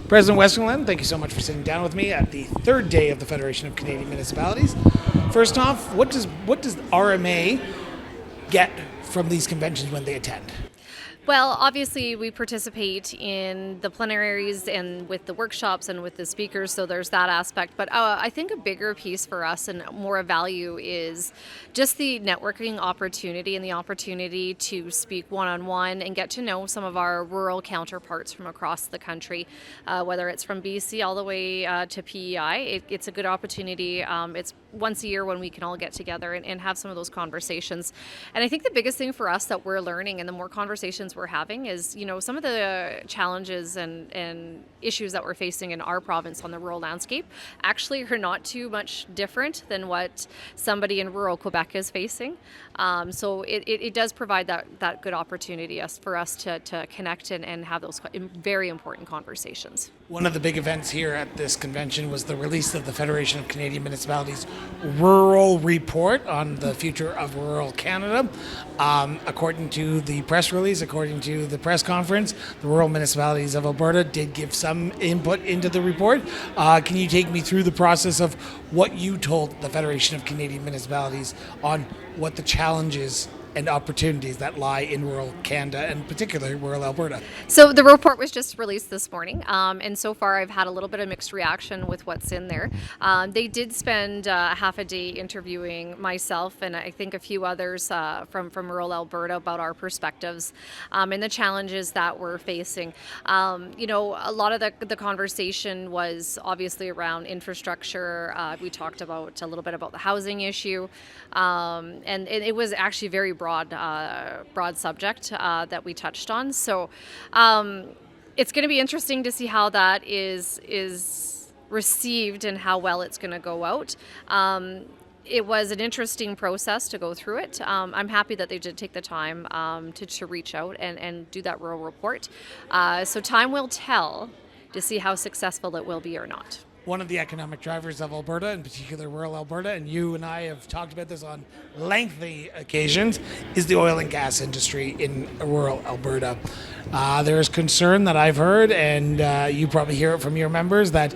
President Westerlund, thank you so much for sitting down with me at the third day of the Federation of Canadian Municipalities. First off, what does RMA get from these conventions when they attend? Well, obviously, we participate in the plenaries and with the workshops and with the speakers, so there's that aspect. But I think a bigger piece for us and more of value is just the networking opportunity and the opportunity to speak one-on-one and get to know some of our rural counterparts from across the country, whether it's from BC all the way to PEI. It's a good opportunity. It's once a year when we can all get together and have some of those conversations. And I think the biggest thing for us that we're learning and the more conversations we're having is, some of the challenges and issues that we're facing in our province on the rural landscape actually are not too much different than what somebody in rural Quebec is facing. So it does provide that good opportunity for us to connect and have those very important conversations. One of the big events here at this convention was the release of the Federation of Canadian Municipalities Rural Report on the future of rural Canada. According to the press release, according to the press conference, the rural municipalities of Alberta did give some input into the report. Can you take me through the process of what you told the Federation of Canadian Municipalities on what the challenges and opportunities that lie in rural Canada and particularly rural Alberta? So the report was just released this morning, and so far I've had a little bit of mixed reaction with what's in there. They did spend half a day interviewing myself and I think a few others from rural Alberta about our perspectives and the challenges that we're facing. A lot of the conversation was obviously around infrastructure. We talked about a little bit about the housing issue, and it was actually very broad subject that we touched on. So it's going to be interesting to see how that is received and how well it's going to go out. It was an interesting process to go through it. I'm happy that they did take the time to reach out and do that rural report. So time will tell to see how successful it will be or not. One of the economic drivers of Alberta, in particular rural Alberta, and you and I have talked about this on lengthy occasions, is the oil and gas industry in rural Alberta. There is concern that I've heard, and you probably hear it from your members, that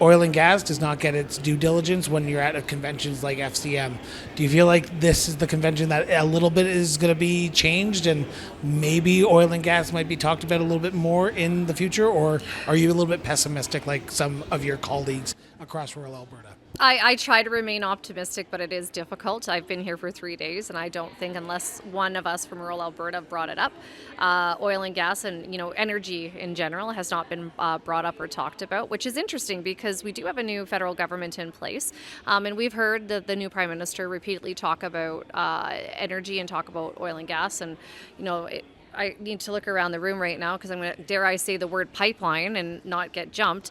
oil and gas does not get its due diligence when you're at conventions like FCM. Do you feel like this is the convention that a little bit is going to be changed and maybe oil and gas might be talked about a little bit more in the future, or are you a little bit pessimistic like some of your colleagues across rural Alberta? I try to remain optimistic, but it is difficult. I've been here for 3 days, and I don't think unless one of us from rural Alberta brought it up, oil and gas and energy in general has not been brought up or talked about, which is interesting because we do have a new federal government in place, and we've heard the new Prime Minister repeatedly talk about energy and talk about oil and gas, and I need to look around the room right now because I'm going to, dare I say the word pipeline and not get jumped.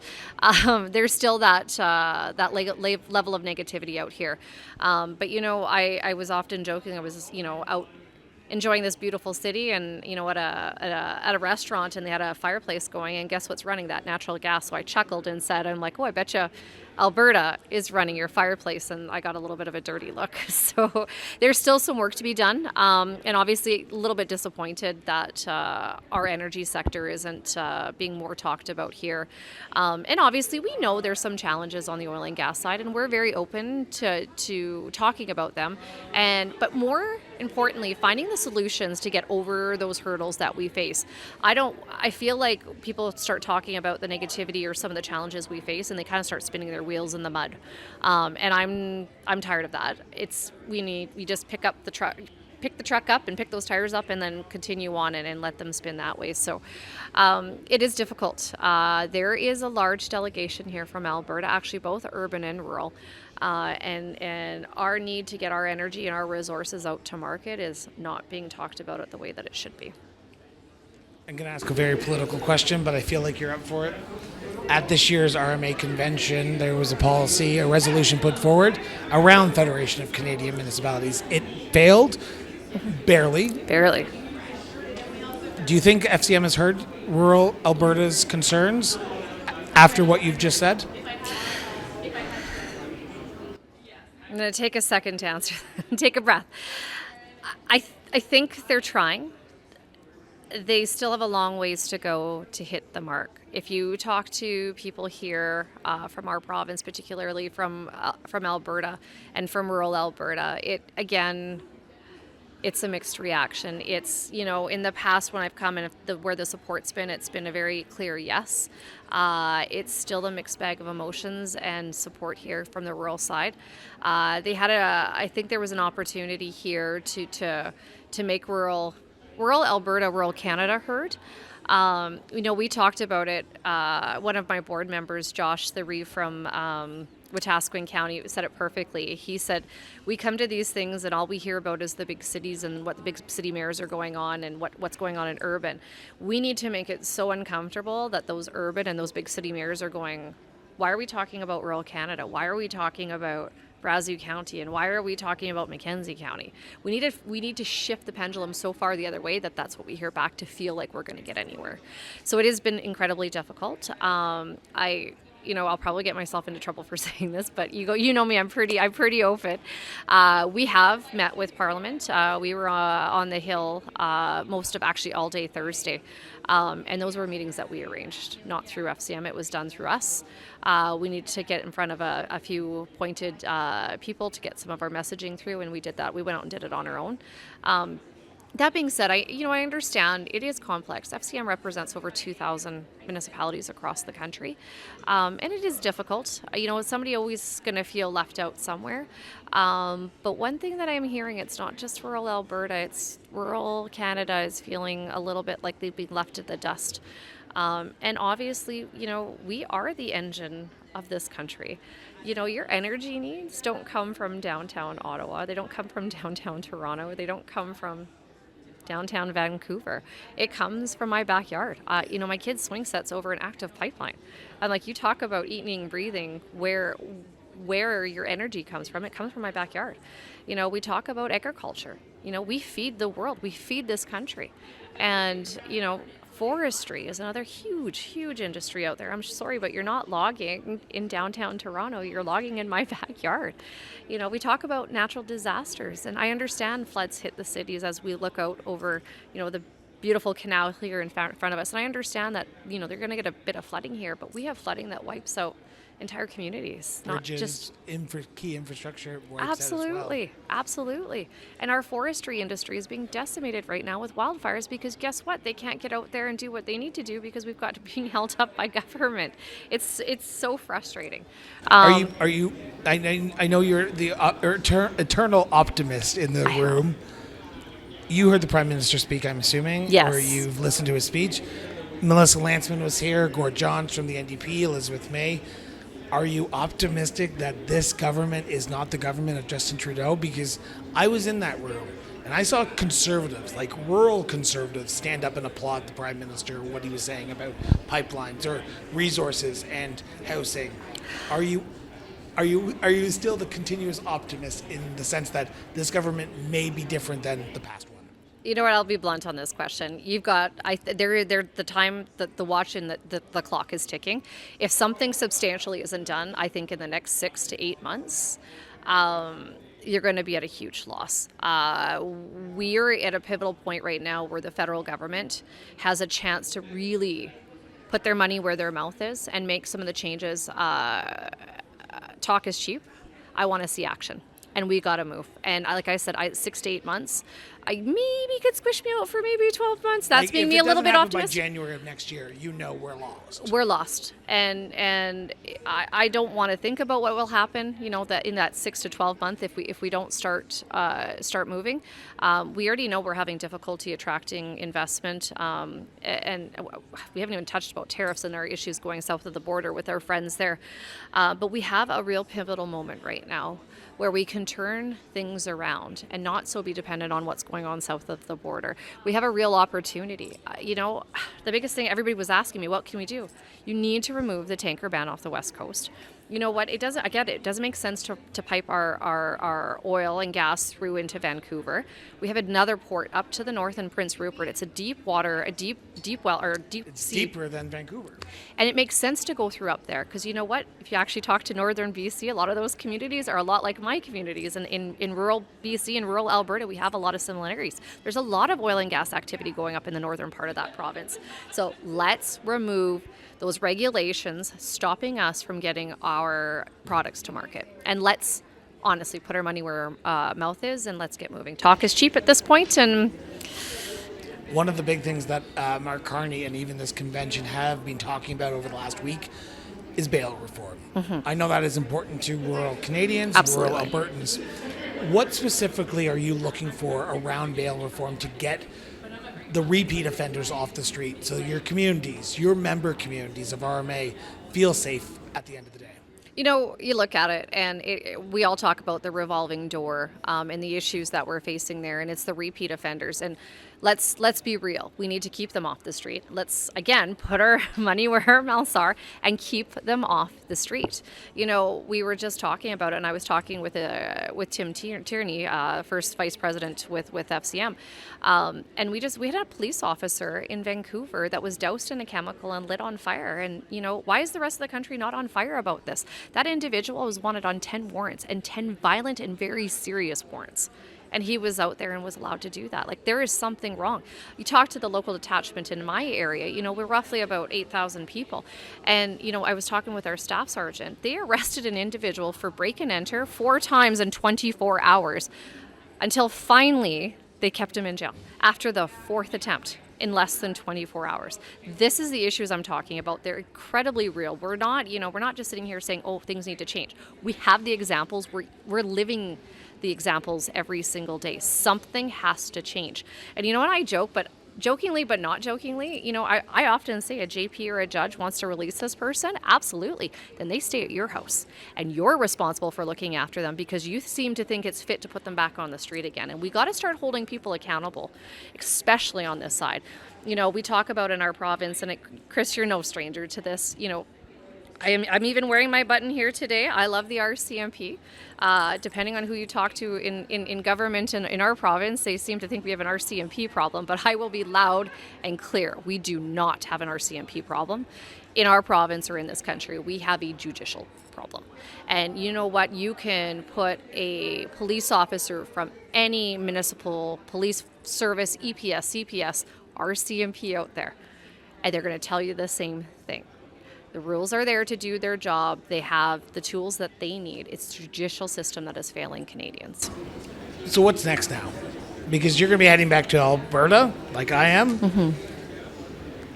There's still that level of negativity out here. But I was often joking. I was out enjoying this beautiful city and at a restaurant, and they had a fireplace going, and guess what's running? That natural gas. So I chuckled and said, I'm like, oh, I bet you Alberta is running your fireplace, and I got a little bit of a dirty look. So there's still some work to be done, and obviously a little bit disappointed that our energy sector isn't being more talked about here. And obviously we know there's some challenges on the oil and gas side, and we're very open to talking about them, but more importantly, finding the solutions to get over those hurdles that we face. I feel like people start talking about the negativity or some of the challenges we face, and they kind of start spinning their wheels in the mud. And I'm tired of that. We just pick the truck up and pick those tires up and then continue on and let them spin that way. So it is difficult. There is a large delegation here from Alberta, actually both urban and rural. And our need to get our energy and our resources out to market is not being talked about it the way that it should be. I'm going to ask a very political question, but I feel like you're up for it. At this year's RMA convention, there was a resolution put forward around Federation of Canadian Municipalities. It failed, barely. Barely. Do you think FCM has heard rural Alberta's concerns after what you've just said? I'm going to take a second to answer. Take a breath. I think they're trying. they still have a long ways to go to hit the mark. If you talk to people here from our province, particularly from Alberta and from rural Alberta, it's a mixed reaction. It's, in the past when I've come and where the support's been, it's been a very clear yes. It's still a mixed bag of emotions and support here from the rural side. I think there was an opportunity here to make rural Alberta, rural Canada heard. We talked about it. One of my board members, Josh Theree from Wetaskiwin County, said it perfectly. He said, we come to these things and all we hear about is the big cities and what the big city mayors are going on and what's going on in urban. We need to make it so uncomfortable that those urban and those big city mayors are going, why are we talking about rural Canada? Why are we talking about Brazeau County, and why are we talking about Mackenzie County? We need to shift the pendulum so far the other way that's what we hear back to feel like we're going to get anywhere. So it has been incredibly difficult. I'll probably get myself into trouble for saying this, but you know me, I'm pretty open. We have met with Parliament. We were on the Hill most of actually all day Thursday. And those were meetings that we arranged, not through FCM. It was done through us. We need to get in front of a few appointed people to get some of our messaging through, and we did that. We went out and did it on our own. That being said, I understand it is complex. FCM represents over 2,000 municipalities across the country, and it is difficult. Somebody always going to feel left out somewhere. But one thing that I'm hearing, it's not just rural Alberta, it's rural Canada is feeling a little bit like they've been left in the dust. And obviously, we are the engine of this country. Your energy needs don't come from downtown Ottawa. They don't come from downtown Toronto. They don't come from downtown Vancouver. It comes from my backyard. My kids' swing set's over an active pipeline. And you talk about eating, breathing, where your energy comes from, it comes from my backyard. We talk about agriculture. We feed the world. We feed this country. And, forestry is another huge industry out there. I'm sorry, but you're not logging in downtown Toronto. You're logging in my backyard. We talk about natural disasters, and I understand floods hit the cities as we look out over, the beautiful canal here in front of us. And I understand that, they're going to get a bit of flooding here, but we have flooding that wipes out entire communities, not Bridges, just key infrastructure wipes out as well. Absolutely. And our forestry industry is being decimated right now with wildfires because guess what? They can't get out there and do what they need to do because we've got being held up by government. It's so frustrating. Are you? I know you're the eternal optimist in the room. You heard the Prime Minister speak, I'm assuming, yes, or you've listened to his speech. Melissa Lantsman was here, Gord Johns from the NDP, Elizabeth May. Are you optimistic that this government is not the government of Justin Trudeau? Because I was in that room and I saw conservatives, like rural conservatives, stand up and applaud the Prime Minister, what he was saying about pipelines or resources and housing. Are you still the continuous optimist in the sense that this government may be different than the past one? You know what? I'll be blunt on this question. You've got the time that the watch and the clock is ticking. If something substantially isn't done, I think in the next 6 to 8 months, you're going to be at a huge loss. We're at a pivotal point right now where the federal government has a chance to really put their money where their mouth is and make some of the changes. Talk is cheap. I want to see action. And we got to move. And like I said, 6 to 8 months, I maybe could squish me out for maybe 12 months. That's being me a little bit optimistic. By January of next year, we're lost. We're lost. And I don't want to think about what will happen, that in that 6 to 12 month if we don't start moving. We already know we're having difficulty attracting investment. And we haven't even touched about tariffs and our issues going south of the border with our friends there. But we have a real pivotal moment right now where we can turn things around and not so be dependent on what's going on south of the border. We have a real opportunity. The biggest thing everybody was asking me, what can we do? You need to remove the tanker ban off the West Coast. you know what, it doesn't, I get it, it doesn't make sense to pipe our oil and gas through into Vancouver. We have another port up to the north in Prince Rupert. It's a deep water, a deep well, or deep It's sea. deeper than Vancouver. And it makes sense to go through up there because you know what? If you actually talk to northern BC, a lot of those communities are a lot like my communities. And in rural BC and rural Alberta, we have a lot of similarities. There's a lot of oil and gas activity going up in the northern part of that province. So let's remove those regulations stopping us from getting our products to market. And let's honestly put our money where our mouth is and let's get moving. Talk is cheap at this point, and One of the big things that Mark Carney and even this convention have been talking about over the last week is bail reform. I know that is important to rural Canadians, Absolutely. rural Albertans. What specifically are you looking for around bail reform to get the repeat offenders off the street so your communities, your member communities of RMA feel safe at the end of the day? you know, you look at it, and we all talk about the revolving door and the issues that we're facing there, and it's the repeat offenders. And let's be real. We need to keep them off the street. Let's again put our money where our mouths are and keep them off the street. You know, we were just talking about it, and I was talking with Tim Tierney, first vice president with FCM, and we had a police officer in Vancouver that was doused in a chemical and lit on fire. And you know, why is the rest of the country not on fire about this? That individual was wanted on 10 warrants, and 10 violent and very serious warrants. And he was out there and was allowed to do that. Like, there is something wrong. You talk to the local detachment in my area, you know, we're roughly about 8,000 people. And, you know, I was talking with our staff sergeant. They arrested an individual for break and enter 4 times in 24 hours until finally they kept him in jail after the 4th attempt in less than 24 hours. This is the issues I'm talking about. They're incredibly real. We're not just sitting here saying, oh, things need to change. We have the examples. We're living the examples every single day. Something has to change. And you know what, I joke, but jokingly but not jokingly, you know, I often say a JP or a judge wants to release this person, absolutely. Then they stay at your house and you're responsible for looking after them because you seem to think it's fit to put them back on the street again. And we got to start holding people accountable, especially on this side. You know, we talk about in our province, and Chris, you're no stranger to this, you know, I'm even wearing my button here today. I love the RCMP. Depending on who you talk to in government and in our province, they seem to think we have an RCMP problem, but I will be loud and clear. We do not have an RCMP problem in our province or in this country. We have a judicial problem. And you know what? You can put a police officer from any municipal police service, EPS, CPS, RCMP out there, and they're going to tell you the same thing. The rules are there to do their job. They have the tools that they need. It's the judicial system that is failing Canadians. So what's next now? Because you're going to be heading back to Alberta, like I am.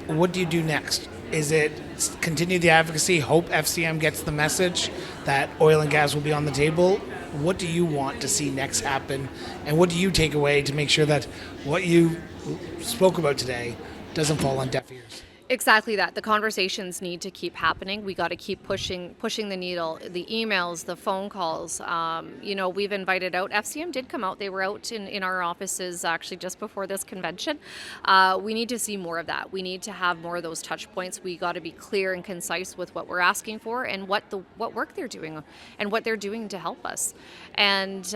What do you do next? Is it continue the advocacy, hope FCM gets the message that oil and gas will be on the table? What do you want to see next happen? And what do you take away to make sure that what you spoke about today doesn't fall on deaf ears? Exactly that. The conversations need to keep happening. We got to keep pushing the needle. The emails, the phone calls. You know, we've invited out. FCM did come out. They were out in our offices actually just before this convention. We need to see more of that. We need to have more of those touch points. We got to be clear and concise with what we're asking for and what work they're doing and what they're doing to help us. And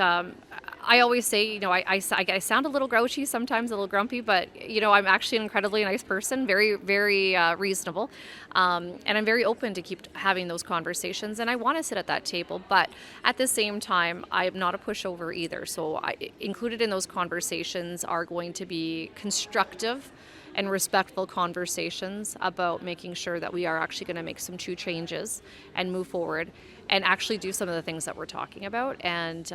I always say, you know, I sound a little grouchy sometimes, a little grumpy, but, you know, I'm actually an incredibly nice person, very, very reasonable. And I'm very open to keep having those conversations. And I want to sit at that table. But at the same time, I'm not a pushover either. So included in those conversations are going to be constructive and respectful conversations about making sure that we are actually going to make some true changes and move forward and actually do some of the things that we're talking about. And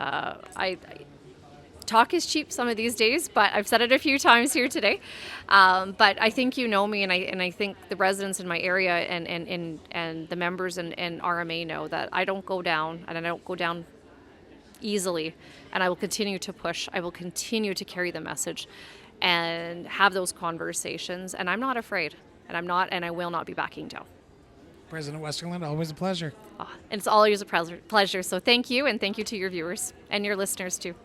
talk is cheap some of these days, but I've said it a few times here today. But I think you know me, and I think the residents in my area and the members and RMA know that I don't go down, and I don't go down easily. And I will continue to push. I will continue to carry the message and have those conversations. And I'm not afraid, and I will not be backing down. President Westerlund, always a pleasure. And it's always a pleasure. So thank you, and thank you to your viewers and your listeners too.